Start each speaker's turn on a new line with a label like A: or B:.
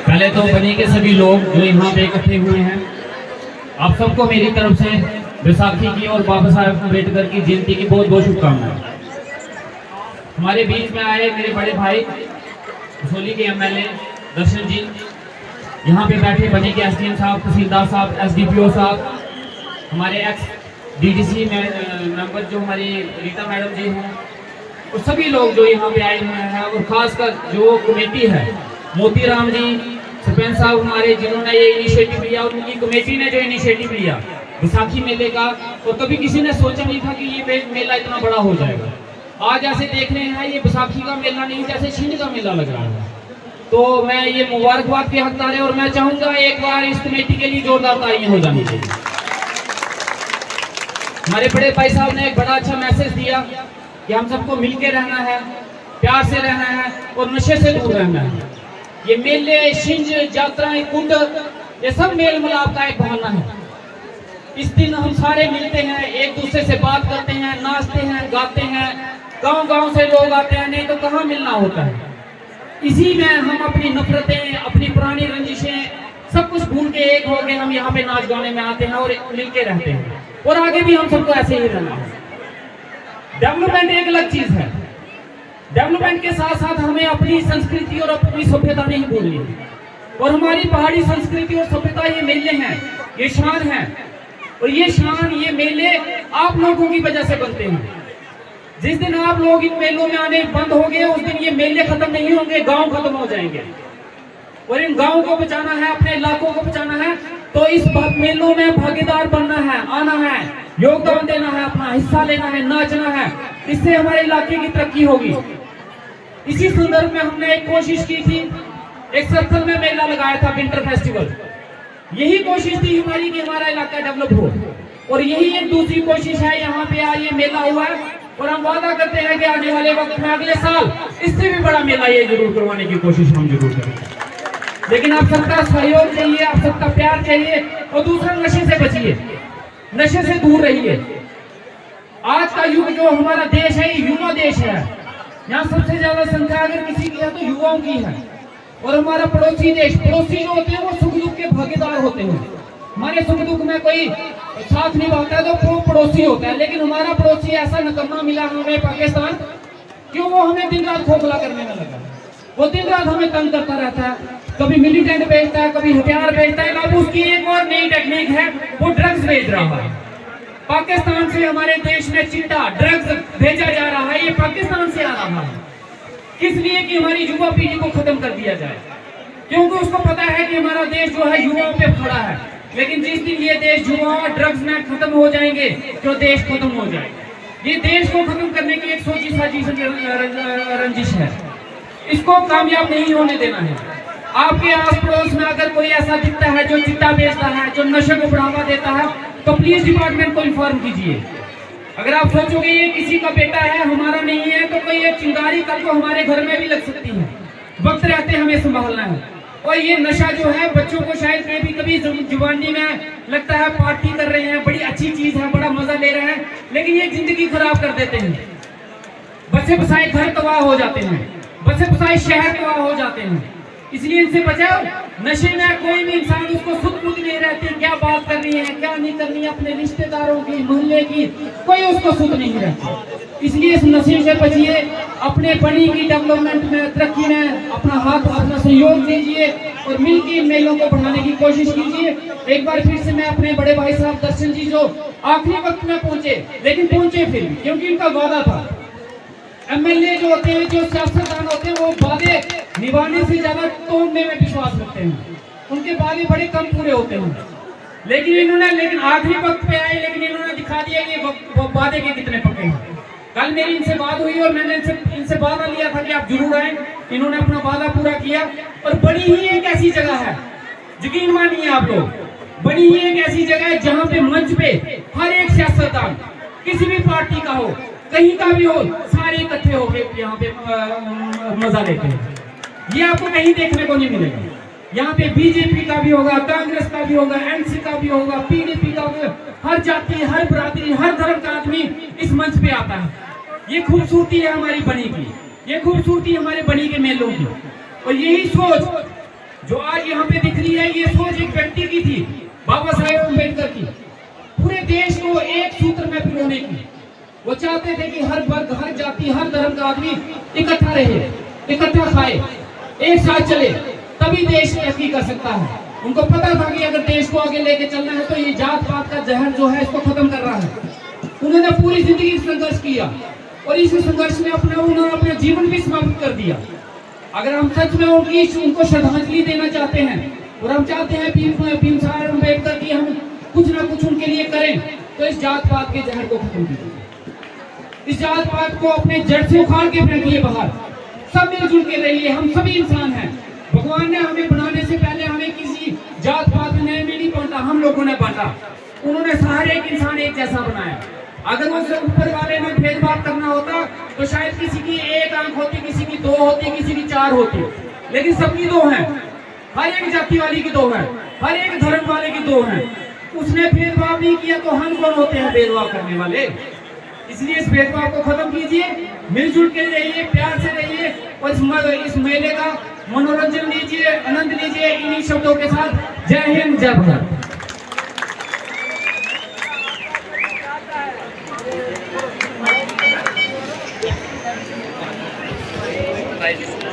A: पहले तो बनी के सभी लोग जो यहाँ पे इकट्ठे हुए हैं, आप सबको मेरी तरफ से बैसाखी की और बाबा साहब अम्बेडकर की जयंती की बहुत बहुत शुभकामनाएं। हमारे बीच में आए मेरे बड़े भाई कसौली के एमएलए दर्शन जी, यहाँ पे बैठे बनी के एसडीएम साहब, तहसीलदार साहब, एसडीपीओ साहब, हमारे एक्स डीडीसी मेंबर जो हमारी रीता मैडम जी हैं, और सभी लोग जो यहाँ पे आए हुए हैं, और खासकर जो कमेटी है, मोतीराम जी सरपंच साहब हमारे, जिन्होंने ये इनिशिएटिव लिया, और उनकी कमेटी ने जो इनिशिएटिव लिया बैसाखी मेले का, और कभी किसी ने सोचा नहीं था कि ये मेला इतना बड़ा हो जाएगा। आज ऐसे देख रहे हैं ये बैसाखी का मेला नहीं, जैसे छिंज का मेला लग रहा है। तो मैं ये मुबारकबाद के हकदार है, और मैं चाहूंगा एक बार इस कमेटी के लिए जोरदार तालियां हो जानी चाहिए। हमारे बड़े भाई साहब ने एक बड़ा अच्छा मैसेज दिया कि हम सबको मिलके रहना है, प्यार से रहना है और नशे से दूर रहना है। ये मेले, छिंज, यात्राएं, कुंड, ये सब मेल मिलाप का एक बहाना है। इस दिन हम सारे मिलते हैं, एक दूसरे से बात करते हैं, नाचते हैं, गाते हैं, गांव-गांव से लोग आते हैं, नहीं तो कहाँ मिलना होता है। इसी में हम अपनी नफरतें, अपनी पुरानी रंजिशें, सब कुछ भूल के एक हो गए हम यहाँ पे नाच गाने में आते हैं और मिलके रहते हैं, और आगे भी हम सबको ऐसे ही रहना है। डेवलपमेंट एक अलग चीज है। डेवलपमेंट के साथ साथ हमें अपनी संस्कृति और अपनी सभ्यता नहीं भूलनी है, और हमारी पहाड़ी संस्कृति और सभ्यता ये मेले हैं, ये शान है, और ये शान, ये मेले आप लोगों की वजह से बनते हैं। जिस दिन आप लोग इन मेलों में आने बंद हो गए, उस दिन ये मेले खत्म नहीं होंगे, गांव खत्म हो जाएंगे। और इन गांवों को बचाना है, अपने इलाकों को बचाना है, तो इस मेलों में भागीदार बनना है, आना है, योगदान देना है, अपना हिस्सा लेना है, नाचना है। इससे हमारे इलाके की तरक्की होगी। इसी संदर्भ में हमने एक कोशिश की थी, एक सर्कल में मेला लगाया था, विंटर फेस्टिवल। यही कोशिश थी हमारी कि हमारा इलाका डेवलप हो, और यही एक दूसरी कोशिश है। यहाँ पे आज ये मेला हुआ है, और हम वादा करते हैं कि आने वाले वक्त में, अगले साल, इससे भी बड़ा मेला ये जरूर करवाने की कोशिश हम जरूर करेंगे। लेकिन आप सबका सहयोग चाहिए, आप सबका प्यार चाहिए, और दूसरा नशे से बचिए, नशे से दूर रहिए। आज का युग जो हमारा देश है, युवा देश है। यहाँ सबसे ज्यादा संख्या अगर किसी की है तो युवाओं की है। और हमारा पड़ोसी देश, पड़ोसी जो होते हैं वो सुख दुख के भागीदार होते हैं। हमारे सुख दुख में कोई साथ निभाता है तो वो पड़ोसी होता है, लेकिन हमारा पड़ोसी ऐसा नकम्मा मिला हमें पाकिस्तान, क्यों वो हमें दिन रात खोखला करने में लगा। वो दिन रात हमें तंग करता रहता है, कभी मिलिटेंट बेचता है, कभी हथियार बेचता है। अब उसकी एक और नई टेक्निक है, वो ड्रग्स बेच रहा है। पाकिस्तान से हमारे देश में चिट्टा ड्रग्स भेजा जा रहा है, ये पाकिस्तान से आ रहा है। किस लिए? कि हमारी युवा पीढ़ी को खत्म कर दिया जाए, क्योंकि उसको पता है कि हमारा देश जो है युवाओं पे खड़ा है। लेकिन जिस दिन ये देश युवा और ड्रग्स में खत्म हो जाएंगे, तो देश खत्म हो जाएगा। ये देश को खत्म करने की एक सोची साजी रंजिश है, इसको कामयाब नहीं होने देना है। आपके आस पड़ोस में अगर कोई ऐसा दिखता है जो चिट्टा बेचता है, जो नशे को बढ़ावा देता है, तो प्लीज डिपार्टमेंट को इन्फॉर्म कीजिए। अगर आप सोचोगे ये किसी का बेटा है, हमारा नहीं है, तो कोई ये चिंगारी कल को हमारे घर में भी लग सकती है। वक्त रहते हमें संभालना है। और ये नशा जो है, बच्चों को शायद कभी जुबानी में लगता है पार्टी कर रहे हैं, बड़ी अच्छी चीज है, बड़ा मजा ले रहे हैं, लेकिन ये जिंदगी खराब कर देते हैं। बसे बसाए घर तबाह हो जाते हैं, बसे बसाए शहर तबाह हो जाते हैं। इसलिए इनसे बचाओ। नशे में कोई भी इंसान, उसको सुध बुध नहीं रहती, क्या बात करनी है, क्या नहीं करनी है, अपने रिश्तेदारों की, मोहल्ले की, कोई उसको सुध नहीं रहती। इसलिए इस नशे से बचिए, अपने बनी की डेवलपमेंट में, तरक्की में अपना हाथ, अपना सहयोग दीजिए, और मिलकर मेलों को बढ़ाने की कोशिश कीजिए। एक बार फिर से मैं अपने बड़े भाई साहब दर्शन जी, जो आखिरी वक्त में पहुंचे, लेकिन पहुंचे फिर भी, क्योंकि इनका वादा था। एमएलए जो होते हैं, जो सियासतदान होते हैं, वो वादे निभाने से ज्यादा तोड़ने में विश्वास रखते हैं। उनके वादे बड़े कम पूरे होते हैं, लेकिन आखिरी वक्त पे आए, लेकिन इन्होंने दिखा दिया कि वादे के कितने पक्के हैं। कल मेरी इनसे बात हुई, और मैंने इनसे वादा लिया था कि आप जरूर आए। इन्होंने अपना वादा पूरा किया। और बड़ी ही एक ऐसी जगह है, यकीन मानिए आप लोग, बड़ी ही एक ऐसी जगह है जहाँ पे मंच पे हर एक सियासतदान, किसी भी पार्टी का हो, कहीं का भी हो, सारे इकट्ठे होके यहाँ पे मजा लेते हैं। ये आपको कहीं देखने को नहीं मिलेगा। यहाँ पे बीजेपी का भी होगा, कांग्रेस का भी होगा, एनसी का भी होगा, पीडीपी का होगा, हर जाति, हर बरादरी, हर धर्म का आदमी इस मंच पे आता है। ये खूबसूरती है हमारी बनी की, ये खूबसूरती हमारे बनी के मेलों की। और यही सोच जो आज यहाँ पे दिख रही है, ये सोच एक व्यक्ति की थी, बाबा साहेब अम्बेडकर की, पूरे देश को एक सूत्र में पिरोने की। वो चाहते थे कि हर वर्ग, हर जाति, हर धर्म का आदमी इकट्ठा रहे, इकट्ठा खाए, एक साथ चले, तभी देश तरक्की कर सकता है। उनको पता था कि अगर देश को आगे लेके चलना है तो ये जात पात का जहर जो है इसको खत्म करना है। उन्होंने पूरी जिंदगी संघर्ष किया और इस संघर्ष में उन्होंने अपना जीवन भी समाप्त कर दिया। अगर हम सच में उनको श्रद्धांजलि देना चाहते हैं और हम चाहते हैं भीम साहब अम्बेडकर की हम कुछ ना कुछ उनके लिए करें, तो इस जात पात के जहर को खत्म कीजिए, इस जात पात को अपने जड़ से उखाड़ के फेंकिए बाहर। सब मिलजुल के रहिए, हम सभी इंसान हैं। भगवान ने हमें बनाने से पहले हमें किसी जात पात ने नहीं बांटा, हम लोगों ने बांटा। उन्होंने हर एक इंसान एक जैसा बनाया। अगर उस ऊपर वाले में भेदभाव करना होता तो शायद किसी की एक आंख होती, किसी की दो होती, किसी की चार होती, लेकिन सबकी दो हैं। हर एक जाति वाली की दो है, हर एक धर्म वाले की दो है। उसने भेदभाव नहीं किया तो हम कौन होते हैं भेदभाव करने वाले? इसलिए इस भेदभाव को खत्म कीजिए, मिलजुल के रहिए, प्यार से रहिए और इस मेले का मनोरंजन लीजिए, आनंद लीजिए। इन्हीं शब्दों के साथ जय हिंद, जय भारत।
B: Thank you.